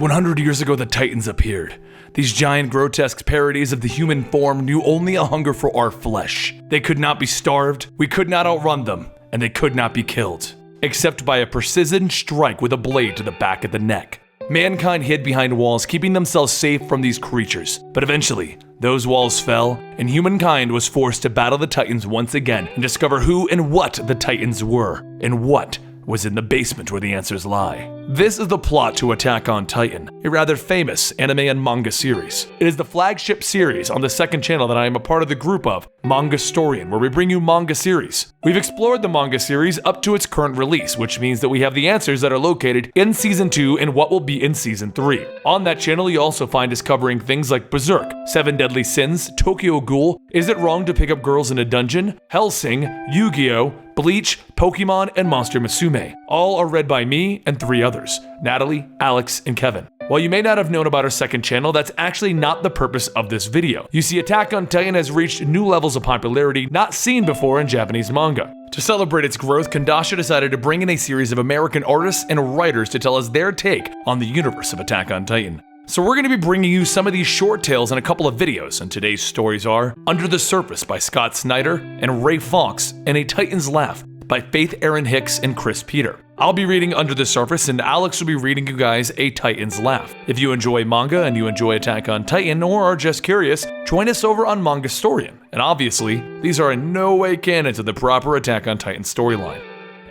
100 years ago, the Titans appeared. These giant, grotesque parodies of the human form knew only a hunger for our flesh. They could not be starved, we could not outrun them, and they could not be killed, except by a precision strike with a blade to the back of the neck. Mankind hid behind walls, keeping themselves safe from these creatures. But eventually, those walls fell, and humankind was forced to battle the Titans once again and discover who and what the Titans were, and what was in the basement where the answers lie. This is the plot to Attack on Titan, a rather famous anime and manga series. It is the flagship series on the second channel that I am a part of the group of, Comicstorian, where we bring you manga series. We've explored the manga series up to its current release, which means that we have the answers that are located in Season 2 and what will be in Season 3. On that channel, you also find us covering things like Berserk, 7 Deadly Sins, Tokyo Ghoul, Is It Wrong to Pick Up Girls in a Dungeon, Hellsing, Yu-Gi-Oh!, Bleach, Pokemon, and Monster Musume. All are read by me and 3 others, Natalie, Alex, and Kevin. While you may not have known about our second channel, that's actually not the purpose of this video. You see, Attack on Titan has reached new levels of popularity not seen before in Japanese manga. To celebrate its growth, Kondasha decided to bring in a series of American artists and writers to tell us their take on the universe of Attack on Titan. So we're going to be bringing you some of these short tales in a couple of videos, and today's stories are Under the Surface by Scott Snyder and Ray Fawkes, and A Titan's Laugh by Faith Erin Hicks and Chris Peter. I'll be reading Under the Surface, and Alex will be reading you guys A Titan's Laugh. If you enjoy manga and you enjoy Attack on Titan, or are just curious, join us over on Comicstorian. And obviously, these are in no way canon to the proper Attack on Titan storyline.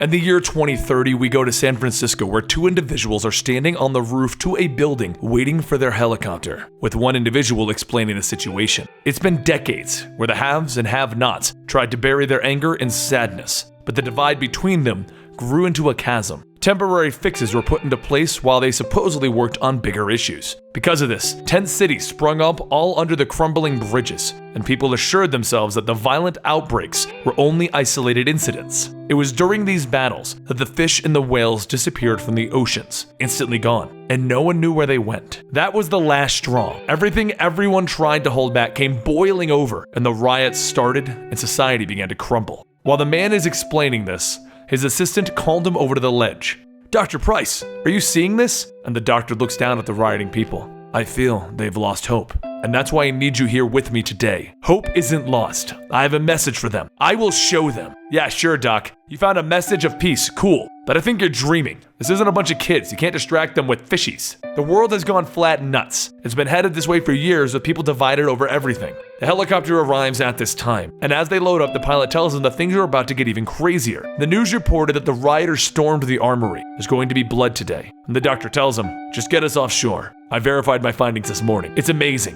In the year 2030, we go to San Francisco, where 2 individuals are standing on the roof to a building waiting for their helicopter, with one individual explaining the situation. It's been decades where the haves and have-nots tried to bury their anger and sadness, but the divide between them grew into a chasm. Temporary fixes were put into place while they supposedly worked on bigger issues. Because of this, tent cities sprung up all under the crumbling bridges, and people assured themselves that the violent outbreaks were only isolated incidents. It was during these battles that the fish and the whales disappeared from the oceans, instantly gone, and no one knew where they went. That was the last straw. Everything everyone tried to hold back came boiling over, and the riots started, and society began to crumble. While the man is explaining this, his assistant called him over to the ledge. "Dr. Price, are you seeing this?" And the doctor looks down at the rioting people. "I feel they've lost hope, and that's why I need you here with me today. Hope isn't lost. I have a message for them. I will show them." "Yeah, sure, Doc. You found a message of peace. Cool. But I think you're dreaming. This isn't a bunch of kids. You can't distract them with fishies. The world has gone flat nuts. It's been headed this way for years with people divided over everything." The helicopter arrives at this time, and as they load up, the pilot tells them that things are about to get even crazier. The news reported that the rioters stormed the armory. There's going to be blood today. And the doctor tells them, "Just get us offshore. I verified my findings this morning. It's amazing.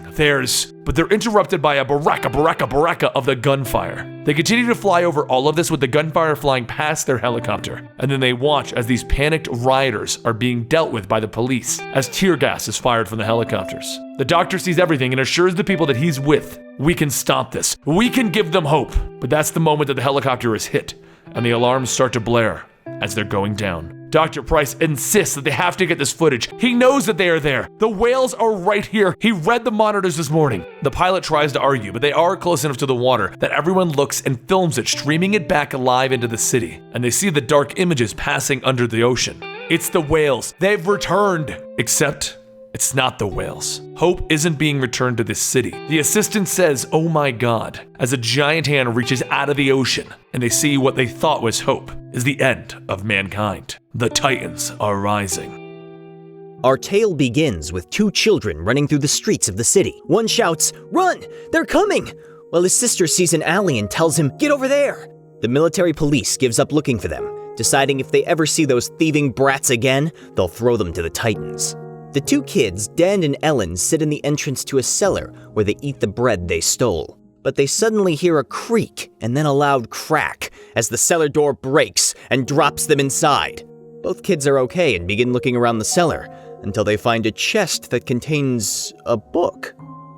But they're interrupted by a baraka of the gunfire. They continue to fly over all of this with the gunfire flying past their helicopter, and then they watch as these panicked rioters are being dealt with by the police as tear gas is fired from the helicopters. The doctor sees everything and assures the people that he's with. "We can stop this. We can give them hope." But that's the moment that the helicopter is hit, and the alarms start to blare as they're going down. Dr. Price insists that they have to get this footage. He knows that they are there. The whales are right here. He read the monitors this morning. The pilot tries to argue, but they are close enough to the water that everyone looks and films it, streaming it back alive into the city. And they see the dark images passing under the ocean. It's the whales. They've returned. Except it's not the whales. Hope isn't being returned to this city. The assistant says, "Oh my God," as a giant hand reaches out of the ocean, and they see what they thought was hope is the end of mankind. The Titans are rising. Our tale begins with 2 children running through the streets of the city. One shouts, "Run! They're coming!" while his sister sees an alley and tells him, "Get over there!" The military police gives up looking for them, deciding if they ever see those thieving brats again, they'll throw them to the Titans. The 2 kids, Dan and Ellen, sit in the entrance to a cellar where they eat the bread they stole. But they suddenly hear a creak and then a loud crack as the cellar door breaks and drops them inside. Both kids are okay and begin looking around the cellar until they find a chest that contains a book.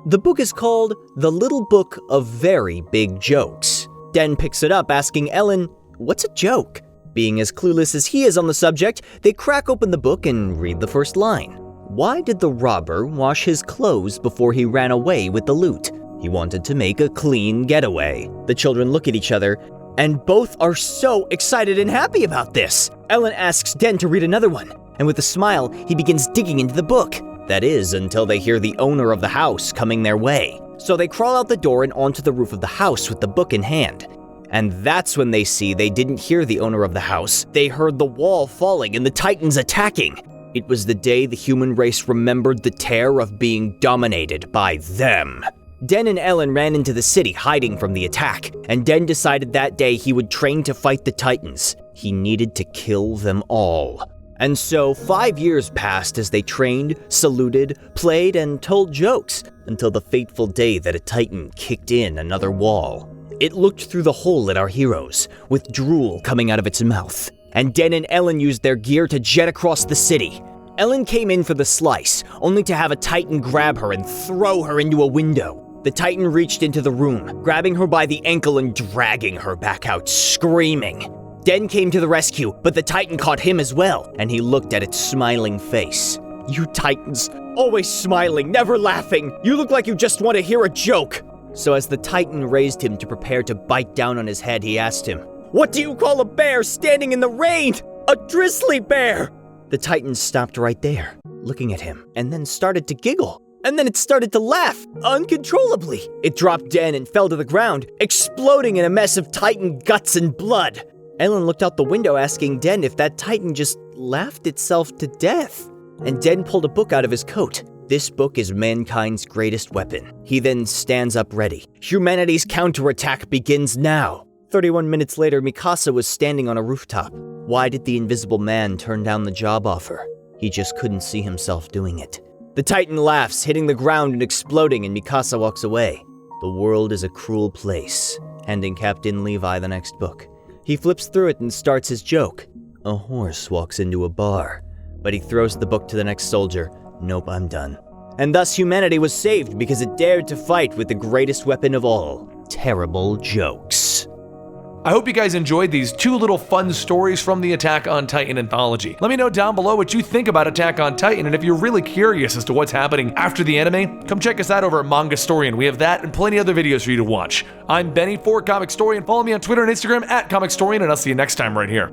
The book is called The Little Book of Very Big Jokes. Dan picks it up, asking Ellen, "What's a joke?" Being as clueless as he is on the subject, they crack open the book and read the first line. Why did the robber wash his clothes before he ran away with the loot? He wanted to make a clean getaway. The children look at each other, and both are so excited and happy about this. Ellen asks Den to read another one, and with a smile, he begins digging into the book. That is, until they hear the owner of the house coming their way. So they crawl out the door and onto the roof of the house with the book in hand. And that's when they see they didn't hear the owner of the house. They heard the wall falling and the Titans attacking. It was the day the human race remembered the terror of being dominated by them. Den and Ellen ran into the city hiding from the attack, and Den decided that day he would train to fight the Titans. He needed to kill them all. And so 5 years passed as they trained, saluted, played, and told jokes, until the fateful day that a Titan kicked in another wall. It looked through the hole at our heroes, with drool coming out of its mouth, and Den and Ellen used their gear to jet across the city. Ellen came in for the slice, only to have a Titan grab her and throw her into a window. The Titan reached into the room, grabbing her by the ankle and dragging her back out, screaming. Den came to the rescue, but the Titan caught him as well, and he looked at its smiling face. "You Titans, always smiling, never laughing. You look like you just want to hear a joke." So as the Titan raised him to prepare to bite down on his head, he asked him, "What do you call a bear standing in the rain? A grizzly bear!" The Titan stopped right there, looking at him, and then started to giggle. And then it started to laugh, uncontrollably. It dropped Den and fell to the ground, exploding in a mess of Titan guts and blood. Ellen looked out the window asking Den if that Titan just laughed itself to death. And Den pulled a book out of his coat. This book is mankind's greatest weapon. He then stands up ready. Humanity's counterattack begins now. 31 minutes later, Mikasa was standing on a rooftop. Why did the Invisible Man turn down the job offer? He just couldn't see himself doing it. The Titan laughs, hitting the ground and exploding, and Mikasa walks away. The world is a cruel place, handing Captain Levi the next book. He flips through it and starts his joke. A horse walks into a bar, but he throws the book to the next soldier. Nope, I'm done. And thus humanity was saved because it dared to fight with the greatest weapon of all, terrible jokes. I hope you guys enjoyed these 2 little fun stories from the Attack on Titan anthology. Let me know down below what you think about Attack on Titan, and if you're really curious as to what's happening after the anime, come check us out over at Comicstorian. We have that and plenty other videos for you to watch. I'm Benny for Comicstorian. Follow me on Twitter and Instagram at Comicstorian, and I'll see you next time right here.